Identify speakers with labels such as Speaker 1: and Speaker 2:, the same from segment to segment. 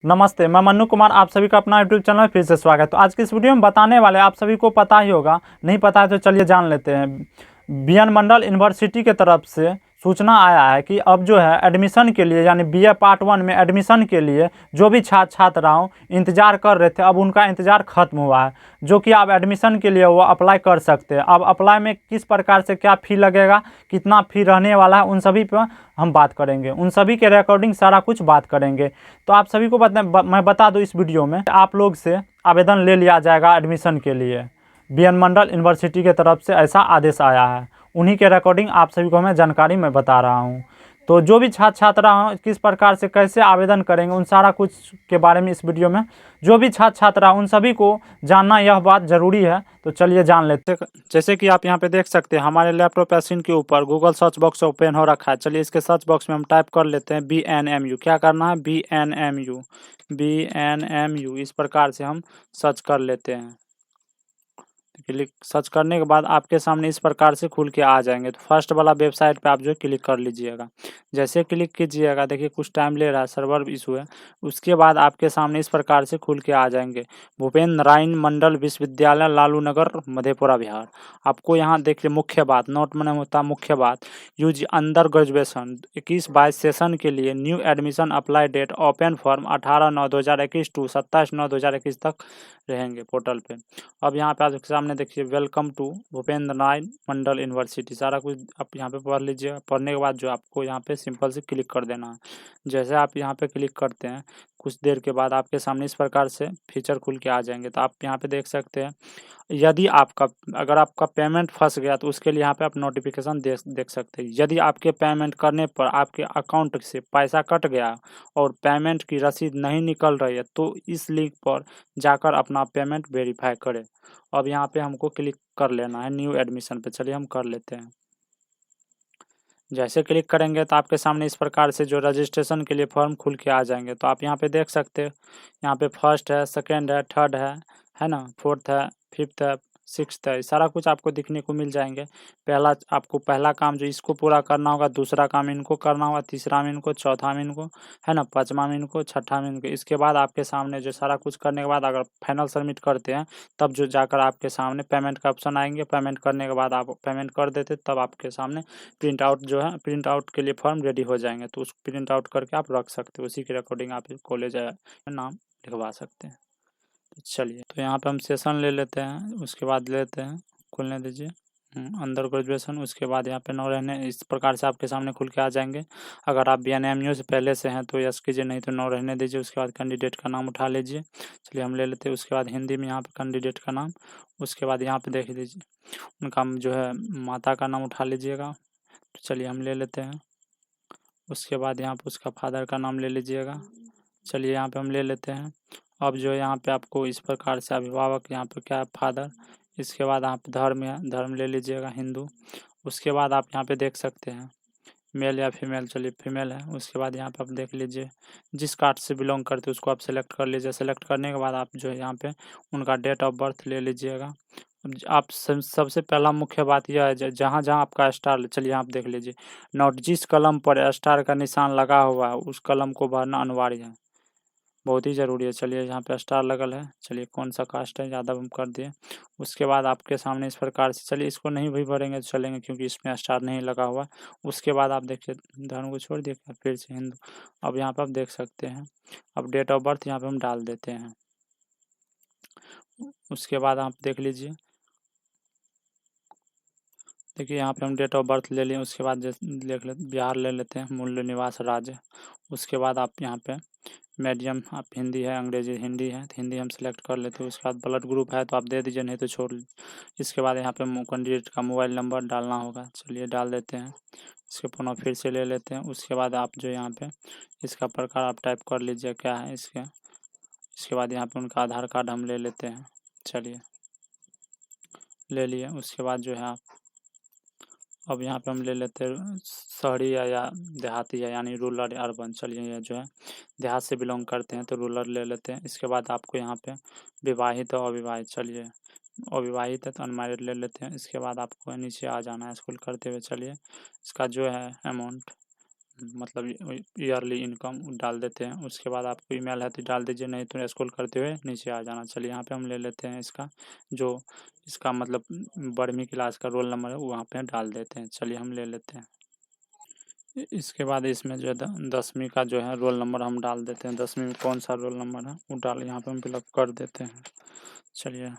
Speaker 1: नमस्ते, मैं मन्नू कुमार, आप सभी का अपना यूट्यूब चैनल में फिर से स्वागत है। तो आज की इस वीडियो में बताने वाले, आप सभी को पता ही होगा, नहीं पता है तो चलिए जान लेते हैं। बीएन मंडल यूनिवर्सिटी के तरफ से सूचना आया है कि अब जो है एडमिशन के लिए, यानी बीए पार्ट 1 में एडमिशन के लिए जो भी छात्राओं इंतजार कर रहे थे, अब उनका इंतजार खत्म हुआ है। जो कि आप एडमिशन के लिए वो अप्लाई कर सकते हैं। अब अप्लाई में किस प्रकार से क्या फ़ी लगेगा, कितना फ़ी रहने वाला है, उन सभी पर हम बात करेंगे। उन सभी के रिकॉर्डिंग सारा कुछ बात करेंगे। तो आप सभी को मैं बता दूं, इस वीडियो में आप लोग से आवेदन ले लिया जाएगा एडमिशन के लिए। बीएन मंडल यूनिवर्सिटी के तरफ से ऐसा आदेश आया है। उन्हीं के रिकॉर्डिंग आप सभी को मैं जानकारी में बता रहा हूं। तो जो भी छात्रा किस प्रकार से कैसे आवेदन करेंगे, उन सारा कुछ के बारे में इस वीडियो में, जो भी छात्रा उन सभी को जानना यह बात ज़रूरी है। तो चलिए जान लेते हैं। जैसे कि आप यहाँ पे देख सकते हैं, हमारे लैपटॉप या स्क्रीन के ऊपर गूगल सर्च बॉक्स ओपन हो रखा है। चलिए इसके सर्च बॉक्स में हम टाइप कर लेते हैं BNMU। क्या करना है? BNMU इस प्रकार से हम सर्च कर लेते हैं। क्लिक सर्च करने के बाद आपके सामने इस प्रकार से खुल के आ जाएंगे। तो फर्स्ट वाला वेबसाइट पे आप जो क्लिक कर लीजिएगा। जैसे क्लिक कीजिएगा, देखिए कुछ टाइम ले रहा है, सर्वर इशू है। उसके बाद आपके सामने इस प्रकार से खुल के आ जाएंगे। भूपेन्द्र नारायण मंडल विश्वविद्यालय, लालू नगर, मधेपुरा, बिहार। आपको यहाँ देखिए मुख्य बात, नोट में होता मुख्य बात, यूजी अंडर ग्रेजुएशन 21-22 सेशन के लिए new admission apply date open form 18/9/2021 to 27/9/2021 तक रहेंगे पोर्टल पे। अब यहाँ पे आपके सामने देखिए welcome to Bhupendra Narayan Mandal university, सारा कुछ आप यहाँ पे पढ़ लीजिए। पढ़ने के बाद जो आपको यहाँ पे सिंपल से क्लिक कर देना है। जैसे आप यहाँ पे क्लिक करते हैं, कुछ देर के बाद आपके सामने इस प्रकार से फीचर खुल के आ जाएंगे। तो आप यहाँ पे देख सकते हैं, यदि अगर आपका पेमेंट फंस गया तो उसके लिए यहाँ पे आप नोटिफिकेशन देख सकते हैं। यदि आपके पेमेंट करने पर आपके अकाउंट से पैसा कट गया और पेमेंट की रसीद नहीं निकल रही है, तो इस लिंक पर जाकर अपना पेमेंट वेरीफाई करें। अब यहाँ पे हमको क्लिक कर लेना है न्यू एडमिशन पे। चलिए हम कर लेते हैं। जैसे क्लिक करेंगे तो आपके सामने इस प्रकार से जो रजिस्ट्रेशन के लिए फॉर्म खुल के आ जाएंगे। तो आप यहाँ पे देख सकते हैं, यहाँ पे फर्स्ट है, सेकंड है, थर्ड है ना, फोर्थ है, फिफ्थ है, सिक्स्थ है, सारा कुछ आपको दिखने को मिल जाएंगे। आपको पहला काम जो इसको पूरा करना होगा, दूसरा काम इनको करना होगा, तीसरा में इनको, चौथा में इनको, है ना, पाँचवा में इनको, छठा में इनको। इसके बाद आपके सामने जो सारा कुछ करने के बाद अगर फाइनल सबमिट करते हैं, तब जो जाकर आपके सामने पेमेंट का ऑप्शन आएंगे। पेमेंट करने के बाद आप पेमेंट कर देते, तब आपके सामने प्रिंट आउट जो है, प्रिंट आउट के लिए फॉर्म रेडी हो जाएंगे। तो उस प्रिंट आउट करके आप रख सकते हो। उसी के अकॉर्डिंग आप कॉलेज नाम लिखवा सकते हैं। तो चलिए, तो यहाँ पे हम सेशन ले लेते हैं। उसके बाद लेते हैं, खुलने दीजिए, अंडर ग्रेजुएशन। उसके बाद यहाँ पे नौ रहने, इस प्रकार से आपके सामने खुल के आ जाएंगे। अगर आप BNMU से पहले से हैं तो यस कीजिए, नहीं तो नौ रहने दीजिए। उसके बाद कैंडिडेट का नाम उठा लीजिए। चलिए हम ले लेते हैं। उसके बाद हिंदी में यहाँ पे कैंडिडेट का नाम, उसके बाद यहाँ पे देख लीजिए उनका जो है माता का नाम उठा लीजिएगा। तो चलिए हम ले लेते हैं। उसके बाद यहाँ पे उसका फादर का नाम ले लीजिएगा। चलिए यहाँ पे हम ले लेते हैं। अब जो यहाँ पे आपको इस प्रकार से अभिभावक, यहाँ पे क्या है, फादर। इसके बाद आप धर्म है, धर्म ले लीजिएगा हिंदू। उसके बाद आप यहाँ पे देख सकते हैं मेल या फीमेल। चलिए फीमेल है। उसके बाद यहाँ पे आप देख लीजिए जिस कास्ट से बिलोंग करते हैं उसको आप सेलेक्ट कर लीजिए। सेलेक्ट करने के बाद आप जो है यहाँ पे उनका डेट ऑफ बर्थ ले लीजिएगा। अब आप सबसे पहला मुख्य बात यह है, जहाँ जहाँ आपका स्टार, चलिए आप देख लीजिए, नोट जिस कलम पर स्टार का निशान लगा हुआ है उस कलम को भरना अनिवार्य है, बहुत ही ज़रूरी है। चलिए यहाँ पे स्टार लगल है। चलिए कौन सा कास्ट है, ज़्यादा हम कर दिए। उसके बाद आपके सामने इस प्रकार से, चलिए इसको नहीं भी भरेंगे तो चलेंगे क्योंकि इसमें स्टार नहीं लगा हुआ। उसके बाद आप देखिए, धर्म को छोड़ दिए, फिर से हिंदू। अब यहाँ पर आप देख सकते हैं, अब डेट ऑफ बर्थ यहाँ पे हम डाल देते हैं। उसके बाद आप देख लीजिए, देखिए यहाँ पे हम डेट ऑफ बर्थ ले लिए। उसके बाद देख लेते, बिहार ले लेते हैं, मूल निवास राज्य। उसके बाद आप यहाँ पे मीडियम आप हिंदी है, अंग्रेजी हिंदी है, तो हिंदी हम सेलेक्ट कर लेते हैं। उसके बाद ब्लड ग्रुप है तो आप दे दीजिए, नहीं तो छोड़ लीजिए। इसके बाद यहाँ पे कैंडिडेट का मोबाइल नंबर डालना होगा। चलिए डाल देते हैं। इसके पुनः फिर से ले लेते हैं। उसके बाद आप जो यहाँ पे इसका प्रकार आप टाइप कर लीजिए क्या है इसके। इसके बाद यहाँ पे उनका आधार कार्ड हम ले लेते हैं। चलिए ले लिए। उसके बाद जो है आप, अब यहाँ पे हम ले लेते हैं शहरी या देहाती है, यानी रूरल या अर्बन। चलिए ये जो है देहात से बिलोंग करते हैं तो रूरल ले लेते हैं। इसके बाद आपको यहाँ पे विवाहित और अविवाहित, चलिए अविवाहित है तो अनमैरिड ले लेते हैं। इसके बाद आपको नीचे आ जाना है स्क्रॉल करते हुए। चलिए इसका जो है अमाउंट मतलब ईयरली इनकम डाल देते हैं। उसके बाद आपको ईमेल है तो डाल दीजिए, नहीं तो स्क्रॉल करते हुए नीचे आ जाना। चलिए यहाँ पे हम ले लेते हैं इसका जो इसका मतलब 12वीं क्लास का रोल नंबर है वहाँ पे डाल देते हैं। चलिए हम ले लेते हैं। इसके बाद इसमें जो है 10वीं का जो है रोल नंबर हम डाल देते हैं। 10वीं में कौन सा रोल नंबर है वो डाल यहाँ पे हम फिलअप कर देते हैं। चलिए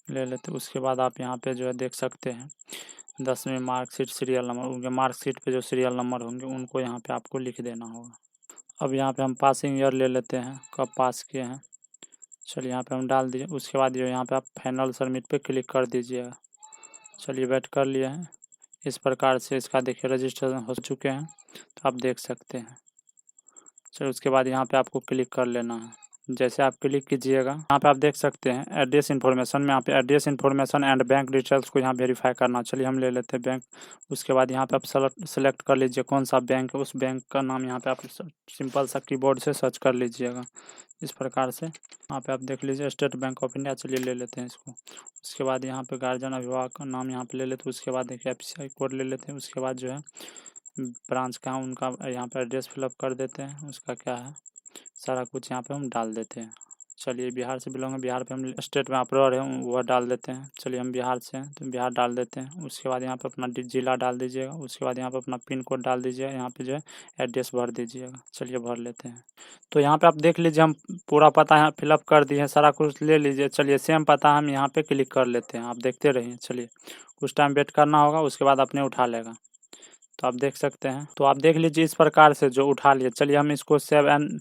Speaker 1: ले लेते हैं। उसके बाद आप यहाँ पे जो है देख सकते हैं 10वीं मार्कशीट सीरियल नंबर, उनके मार्कशीट पे जो सीरियल नंबर होंगे उनको यहाँ पे आपको लिख देना होगा। अब यहाँ पे हम पासिंग ईयर ले लेते हैं, कब पास किए हैं। चलिए यहाँ पे हम डाल दीजिए। उसके बाद जो यहाँ पे आप फाइनल सबमिट पे क्लिक कर दीजिएगा। चलिए वेट कर लिए हैं। इस प्रकार से इसका देखिए रजिस्ट्रेशन हो चुके हैं, तो आप देख सकते हैं। चलिए उसके बाद यहाँ पे आपको क्लिक कर लेना है। जैसे आप क्लिक कीजिएगा यहाँ पे आप देख सकते हैं एड्रेस इन्फॉर्मेशन में, यहाँ पे address information and bank details को यहाँ वेरीफाई करना। चलिए हम ले लेते हैं बैंक। उसके बाद यहाँ पे आप सेलेक्ट कर लीजिए कौन सा बैंक है, उस बैंक का नाम यहाँ पे आप सिंपल सा कीबोर्ड से सर्च कर लीजिएगा इस प्रकार से। यहाँ पे आप देख लीजिए स्टेट बैंक ऑफ इंडिया। चलिए ले लेते हैं इसको। उसके बाद यहाँ पे गार्जियन अभिभावक का नाम यहाँ पे ले लेते हैं। उसके बाद देखिए IFSC कोड ले लेते हैं। उसके बाद जो है ब्रांच का उनका यहाँ पे एड्रेस फिलअप कर देते हैं, उसका क्या है सारा कुछ यहाँ पे हम डाल देते हैं। चलिए बिहार से बिलोंग है, बिहार पे हम स्टेट में आप रह रहे हैं वह डाल देते हैं। चलिए हम बिहार से हैं तो बिहार डाल देते हैं। उसके बाद यहाँ पे अपना जिला डाल दीजिएगा। उसके बाद यहाँ पे अपना पिन कोड डाल दीजिएगा। यहाँ पे जो है एड्रेस भर दीजिएगा। चलिए भर लेते हैं। तो यहाँ पे आप देख लीजिए हम पूरा पता यहाँ फिलअप कर दिए हैं, सारा कुछ ले लीजिए। चलिए सेम पता हम यहाँ पे क्लिक कर लेते हैं, आप देखते रहिए। चलिए कुछ टाइम वेट करना होगा, उसके बाद अपने उठा लेगा। तो आप देख सकते हैं, तो आप देख लीजिए इस प्रकार से जो उठा लिए। चलिए हम इसको सेव एंड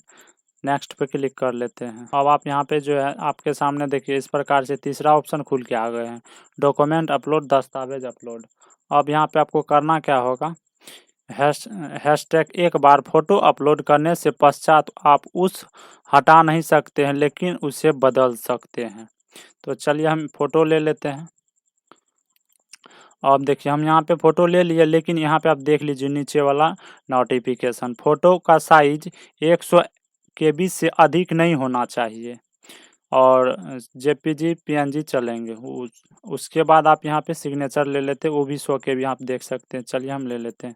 Speaker 1: नेक्स्ट पे क्लिक कर लेते हैं। अब आप यहाँ पे जो है आपके सामने देखिए इस प्रकार से तीसरा ऑप्शन खुल के आ गए हैं, डॉक्यूमेंट अपलोड, दस्तावेज अपलोड। अब यहाँ पे आपको करना क्या होगा, हैशटैग एक बार फोटो अपलोड करने से पश्चात आप उस हटा नहीं सकते हैं लेकिन उसे बदल सकते हैं। तो चलिए हम फोटो ले लेते हैं। अब देखिए हम यहाँ पे फ़ोटो ले लिए, लेकिन यहाँ पे आप देख लीजिए नीचे वाला नोटिफिकेशन, फ़ोटो का साइज 100 KB से अधिक नहीं होना चाहिए और JPG PNG चलेंगे। उसके बाद आप यहाँ पे सिग्नेचर ले लेते हैं, वो भी 100 KB आप देख सकते हैं। चलिए हम ले लेते हैं।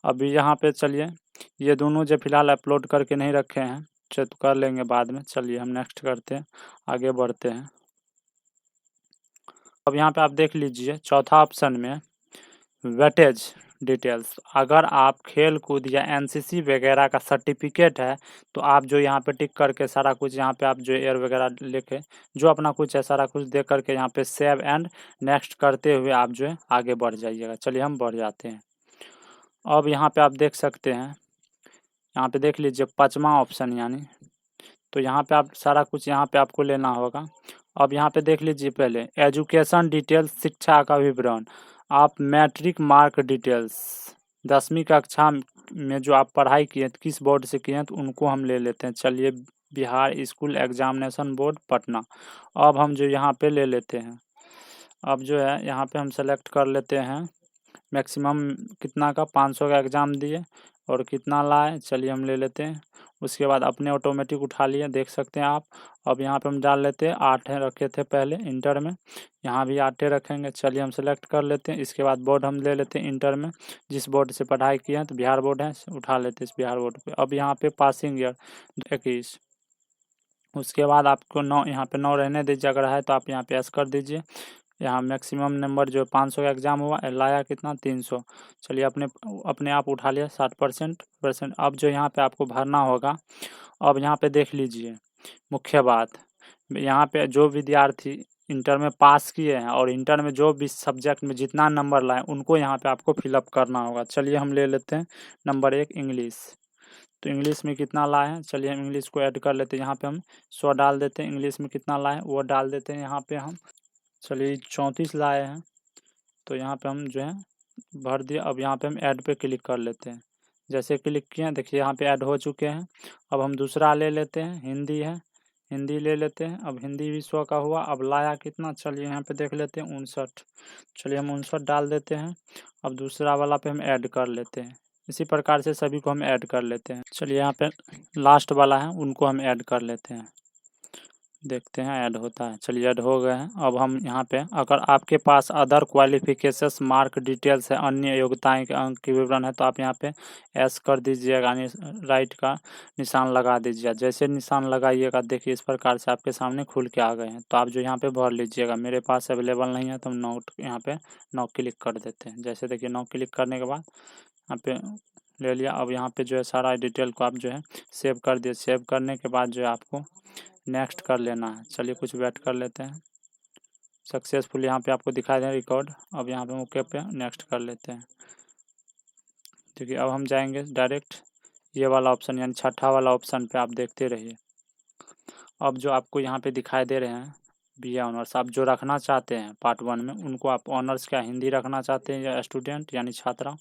Speaker 1: अभी यहाँ पे चलिए ये दोनों जो फिलहाल अपलोड करके नहीं रखे हैं, चलो कर लेंगे बाद में। चलिए हम नेक्स्ट करते हैं, आगे बढ़ते हैं। अब यहाँ पे आप देख लीजिए चौथा ऑप्शन में वेटेज डिटेल्स, अगर आप खेल कूद या NCC वगैरह का सर्टिफिकेट है तो आप जो यहाँ पे टिक करके सारा कुछ यहाँ पे आप जो एयर वगैरह लेके जो अपना कुछ है सारा कुछ दे करके यहाँ पे सेव एंड नेक्स्ट करते हुए आप जो है आगे बढ़ जाइएगा। चलिए हम बढ़ जाते हैं। अब यहाँ पे आप देख सकते हैं, यहाँ पे देख लीजिए 5वां ऑप्शन यानी, तो यहाँ पे आप सारा कुछ यहाँ पे आपको लेना होगा। अब यहाँ पे देख लीजिए पहले एजुकेशन डिटेल्स, शिक्षा का विवरण, आप मैट्रिक मार्क डिटेल्स, 10वीं कक्षा में जो आप पढ़ाई किए किस बोर्ड से किए हैं तो उनको हम ले लेते हैं। चलिए Bihar school examination board Patna. अब हम जो यहाँ पे ले लेते हैं, अब जो है यहाँ पे हम सेलेक्ट कर लेते हैं मैक्सिमम कितना का, 500 का एग्ज़ाम दिए और कितना लाए। चलिए हम ले लेते हैं। उसके बाद अपने ऑटोमेटिक उठा लिए, देख सकते हैं आप। अब यहाँ पे हम डाल लेते हैं 8 रखे थे पहले इंटर में, यहाँ भी 8 रखेंगे। चलिए हम सेलेक्ट कर लेते हैं। इसके बाद बोर्ड हम ले लेते हैं इंटर में जिस बोर्ड से पढ़ाई किए हैं, तो बिहार बोर्ड है, उठा लेते हैं इस बिहार बोर्ड पे। अब यहाँ पे पासिंग ईयर 21। उसके बाद आपको 9 यहाँ पे 9 रहने दीजिए, अगर है तो आप यहाँ पे एस कर दीजिए। यहाँ मैक्सिमम नंबर जो 500 का एग्ज़ाम हुआ, लाया कितना 300। चलिए अपने आप उठा लिया 60%। अब जो यहाँ पे आपको भरना होगा, अब यहाँ पे देख लीजिए मुख्य बात, यहाँ पे जो विद्यार्थी इंटर में पास किए हैं और इंटर में जो भी सब्जेक्ट में जितना नंबर लाए उनको यहाँ पे आपको फिलअप करना होगा। चलिए हम ले लेते हैं नंबर 1 इंग्लिश, तो इंग्लिश में कितना लाए हैं, चलिए हम इंग्लिश को ऐड कर लेते हैं। यहाँ पे हम 100 डाल देते हैं, इंग्लिश में कितना लाए वो डाल देते हैं यहाँ पे हम। चलिए 34 लाए हैं, तो यहाँ पे हम जो है भर दिया। अब यहाँ पे हम ऐड पे क्लिक कर लेते हैं। जैसे क्लिक किए हैं देखिए यहाँ पे ऐड हो चुके हैं। अब हम दूसरा ले लेते हैं, हिंदी है, हिंदी ले लेते हैं। अब हिंदी भी 100 का हुआ। अब लाया कितना, चलिए यहाँ पे देख लेते हैं 59। चलिए हम 59 डाल देते हैं। अब दूसरा वाला पे हम ऐड कर लेते हैं। इसी प्रकार से सभी को हम ऐड कर लेते हैं। चलिए यहाँ पे लास्ट वाला है उनको हम ऐड कर लेते हैं। देखते हैं ऐड होता है। चलिए ऐड हो गए हैं। अब हम यहाँ पे अगर आपके पास अदर क्वालिफिकेशंस मार्क डिटेल्स है, अन्य योग्यताएं के अंक की विवरण है, तो आप यहाँ पे एस कर दीजिएगा, राइट का निशान लगा दीजिएगा। जैसे निशान लगाइएगा देखिए इस प्रकार से आपके सामने खुल के आ गए हैं। तो आप जो यहाँ पे भर लीजिएगा। मेरे पास अवेलेबल नहीं है तो हम नोट यहाँ पे नो क्लिक कर देते हैं। जैसे देखिए नो क्लिक करने के बाद यहाँ पे ले लिया। अब यहाँ पे जो है सारा डिटेल को आप जो है सेव कर दिए। सेव करने के बाद जो है आपको नेक्स्ट कर लेना है। चलिए कुछ वेट कर लेते हैं। सक्सेसफुल यहाँ पे आपको दिखाई दे रिकॉर्ड। अब यहाँ पे ओके पे नेक्स्ट कर लेते हैं। देखिए अब हम जाएंगे डायरेक्ट ये वाला ऑप्शन यानी छठा वाला ऑप्शन पे, आप देखते रहिए। अब जो आपको यहाँ पे दिखाई दे रहे हैं BA ऑनर्स, आप जो रखना चाहते हैं पार्ट 1 में, उनको आप ऑनर्स क्या हिंदी रखना चाहते हैं या स्टूडेंट यानी छात्रा।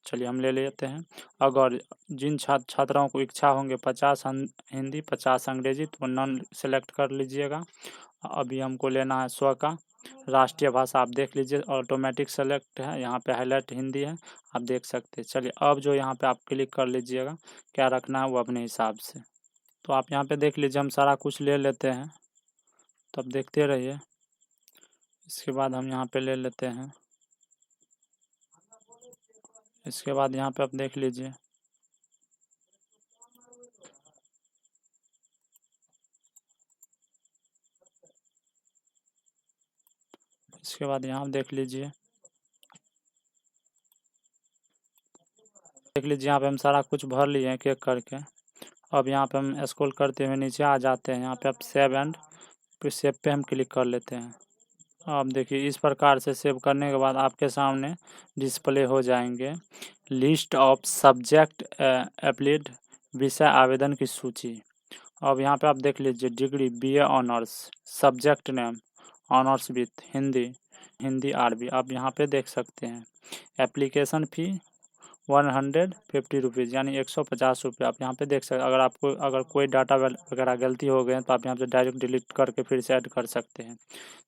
Speaker 1: चलिए हम ले लेते हैं। अगर जिन छात्राओं को इच्छा होंगे 50 हिंदी 50 अंग्रेजी, तो नन सेलेक्ट कर लीजिएगा। अभी हमको लेना है 100 का राष्ट्रीय भाषा। आप देख लीजिए ऑटोमेटिक सेलेक्ट है, यहाँ पे हाईलाइट हिंदी है, आप देख सकते हैं। चलिए अब जो यहाँ पे आप क्लिक कर लीजिएगा, क्या रखना है वो अपने हिसाब से। तो आप यहाँ पे देख लीजिए हम सारा कुछ ले लेते हैं, तो आप देखते रहिए। इसके बाद हम यहाँ पे ले लेते हैं। इसके बाद यहाँ पे आप देख लीजिए, इसके बाद यहाँ देख लीजिए, यहाँ पे हम सारा कुछ भर लिए हैं एक एक करके। अब यहाँ पे हम स्क्रॉल करते हुए नीचे आ जाते हैं। यहाँ पे आप सेव एंड फिर सेव पे हम क्लिक कर लेते हैं। अब देखिए इस प्रकार से सेव करने के बाद आपके सामने डिस्प्ले हो जाएंगे लिस्ट ऑफ सब्जेक्ट एप्लीड, विषय आवेदन की सूची। अब यहाँ पे आप देख लीजिए degree BA honours, subject name honours with Hindi आरबी, आप यहाँ पे देख सकते हैं। एप्लीकेशन फ़ी 150 रुपीज़ यानी 150 रुपये, आप यहाँ पे देख सकते हैं। अगर कोई डाटा वगैरह गलती हो गए तो आप यहाँ पे डायरेक्ट डिलीट करके फिर से ऐड कर सकते हैं।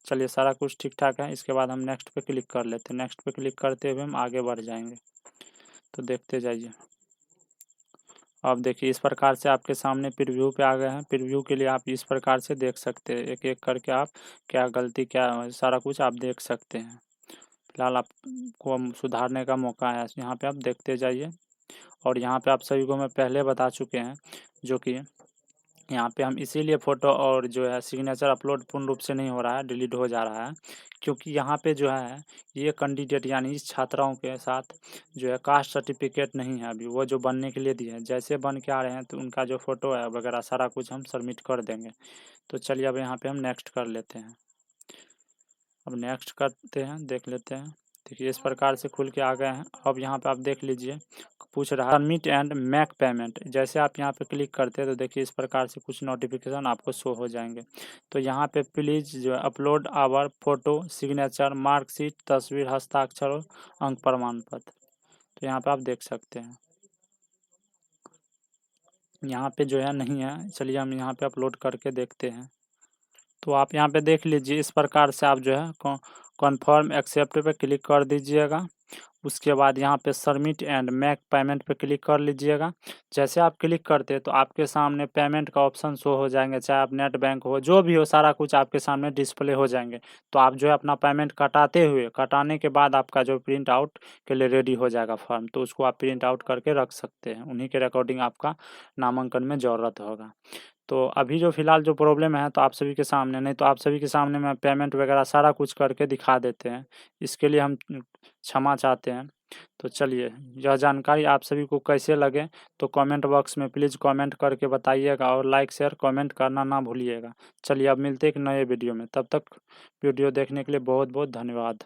Speaker 1: चलिए सारा कुछ ठीक ठाक है। इसके बाद हम नेक्स्ट पे क्लिक कर लेते हैं। नेक्स्ट पे क्लिक करते हुए हम आगे बढ़ जाएंगे, तो देखते जाइए। अब देखिए इस प्रकार से आपके सामने प्रीव्यू पे आ गए हैं। प्रीव्यू के लिए आप इस प्रकार से देख सकते हैं, एक एक करके आप क्या गलती क्या सारा कुछ आप देख सकते हैं। फिलहाल आपको सुधारने का मौका है, यहाँ पे आप देखते जाइए। और यहाँ पे आप सभी को मैं पहले बता चुके हैं, जो कि यहाँ पे हम इसीलिए फ़ोटो और जो है सिग्नेचर अपलोड पूर्ण रूप से नहीं हो रहा है, डिलीट हो जा रहा है, क्योंकि यहाँ पे जो है ये कैंडिडेट यानी इस छात्राओं के साथ जो है कास्ट सर्टिफिकेट नहीं है अभी, वो जो बनने के लिए दिए हैं। जैसे बन के आ रहे हैं तो उनका जो फ़ोटो है वगैरह सारा कुछ हम सबमिट कर देंगे। तो चलिए अब यहाँ पे हम नेक्स्ट कर लेते हैं। अब नेक्स्ट करते हैं, देख लेते हैं। देखिए इस प्रकार से खुल के आ गए हैं। अब यहाँ पे आप देख लीजिए पूछ रहा है सबमिट एंड मेक पेमेंट। जैसे आप यहाँ पे क्लिक करते हैं तो देखिए इस प्रकार से कुछ नोटिफिकेशन आपको शो हो जाएंगे। तो यहाँ पे प्लीज़ जो है upload our photo, signature, marksheet, तस्वीर, हस्ताक्षर और अंक प्रमाण पत्र। तो यहाँ पे आप देख सकते हैं, यहाँ पे जो है नहीं है। चलिए हम यहाँ पे अपलोड करके देखते हैं। तो आप यहाँ पे देख लीजिए इस प्रकार से आप जो है कन्फर्म एक्सेप्ट पे क्लिक कर दीजिएगा। उसके बाद यहाँ पे सबमिट एंड मेक पेमेंट पे क्लिक कर लीजिएगा। जैसे आप क्लिक करते हैं तो आपके सामने पेमेंट का ऑप्शन शो हो जाएंगे, चाहे आप नेट बैंक हो जो भी हो, सारा कुछ आपके सामने डिस्प्ले हो जाएंगे। तो आप जो है अपना पेमेंट कटाने के बाद आपका जो प्रिंट आउट के लिए रेडी हो जाएगा फॉर्म, तो उसको आप प्रिंट आउट करके रख सकते हैं। उन्हीं के रिकॉर्डिंग आपका नामांकन में ज़रूरत होगा। तो अभी जो फ़िलहाल जो प्रॉब्लम है तो आप सभी के सामने, नहीं तो आप सभी के सामने मैं पेमेंट वगैरह सारा कुछ करके दिखा देते हैं। इसके लिए हम क्षमा चाहते हैं। तो चलिए यह जानकारी आप सभी को कैसे लगे तो कमेंट बॉक्स में प्लीज़ कमेंट करके बताइएगा, और लाइक शेयर कमेंट करना ना भूलिएगा। चलिए अब मिलते हैं एक नए वीडियो में, तब तक वीडियो देखने के लिए बहुत बहुत धन्यवाद।